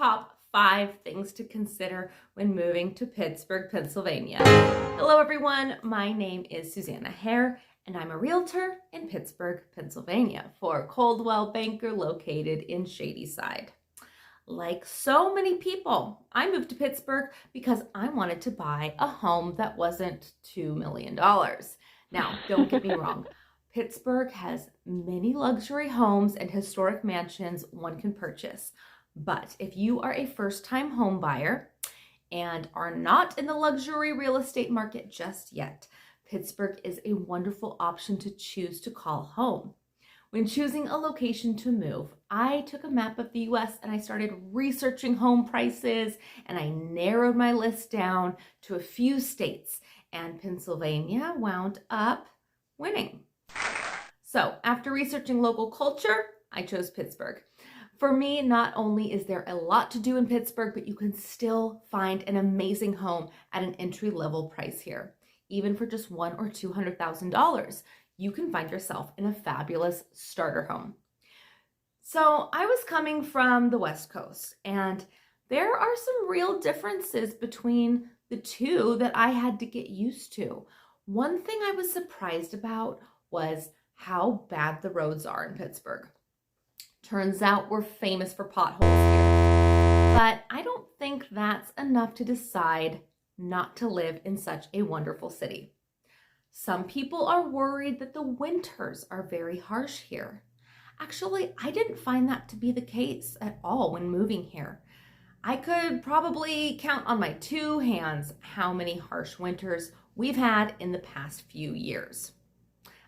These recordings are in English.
top 5 things to consider when moving to Pittsburgh, Pennsylvania. Hello everyone, my name is Susanna Hare and I'm a realtor in Pittsburgh, Pennsylvania for Coldwell Banker located in Shadyside. Like so many people, I moved to Pittsburgh because I wanted to buy a home that wasn't $2 million. Now, don't get me wrong. Pittsburgh has many luxury homes and historic mansions one can purchase. But if you are a first-time home buyer and are not in the luxury real estate market just yet, Pittsburgh is a wonderful option to choose to call home. When choosing a location to move, I took a map of the US and I started researching home prices, and I narrowed my list down to a few states, and Pennsylvania wound up winning. So after researching local culture, I chose Pittsburgh. For me, not only is there a lot to do in Pittsburgh, but you can still find an amazing home at an entry-level price here. Even for just $100,000 or $200,000, you can find yourself in a fabulous starter home. So I was coming from the West Coast, and there are some real differences between the two that I had to get used to. One thing I was surprised about was how bad the roads are in Pittsburgh. Turns out we're famous for potholes here, but I don't think that's enough to decide not to live in such a wonderful city. Some people are worried that the winters are very harsh here. Actually, I didn't find that to be the case at all when moving here. I could probably count on my 2 hands how many harsh winters we've had in the past few years.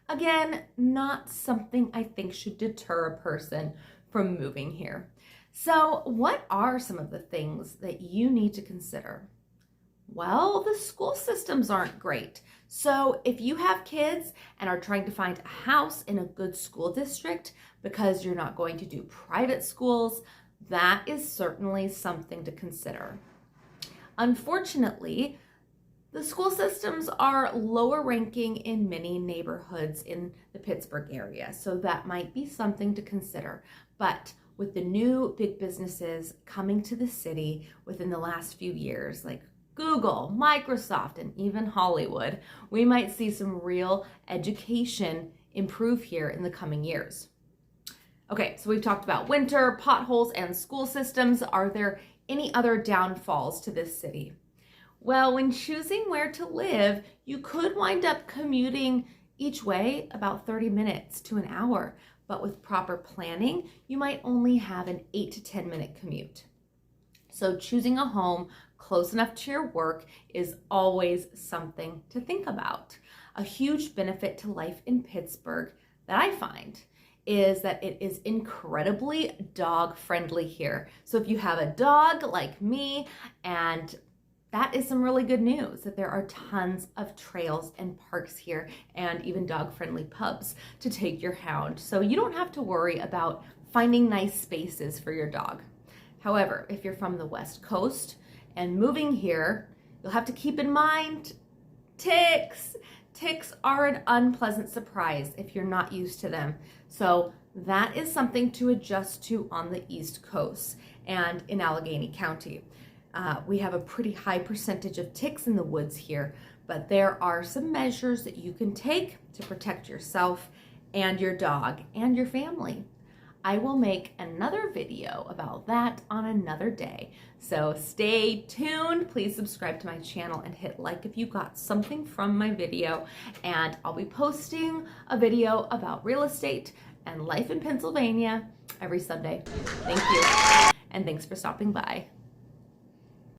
Again, not something I think should deter a person from moving here. So what are some of the things that you need to consider? Well, the school systems aren't great. So if you have kids and are trying to find a house in a good school district because you're not going to do private schools, that is certainly something to consider. Unfortunately, the school systems are lower ranking in many neighborhoods in the Pittsburgh area, so that might be something to consider. But with the new big businesses coming to the city within the last few years, like Google, Microsoft, and even Hollywood, we might see some real education improve here in the coming years. Okay, so we've talked about winter, potholes, and school systems. Are there any other downfalls to this city? Well, when choosing where to live, you could wind up commuting each way about 30 minutes to an hour, but with proper planning, you might only have an 8 to 10 minute commute. So choosing a home close enough to your work is always something to think about. A huge benefit to life in Pittsburgh that I find is that it is incredibly dog friendly here. So if you have a dog like me, and that is some really good news, that there are tons of trails and parks here and even dog-friendly pubs to take your hound. So you don't have to worry about finding nice spaces for your dog. However, if you're from the West Coast and moving here, you'll have to keep in mind ticks. Ticks are an unpleasant surprise if you're not used to them. So that is something to adjust to on the East Coast and in Allegheny County. We have a pretty high percentage of ticks in the woods here, but there are some measures that you can take to protect yourself and your dog and your family. I will make another video about that on another day. So stay tuned. Please subscribe to my channel and hit like if you got something from my video. And I'll be posting a video about real estate and life in Pennsylvania every Sunday. Thank you. And thanks for stopping by.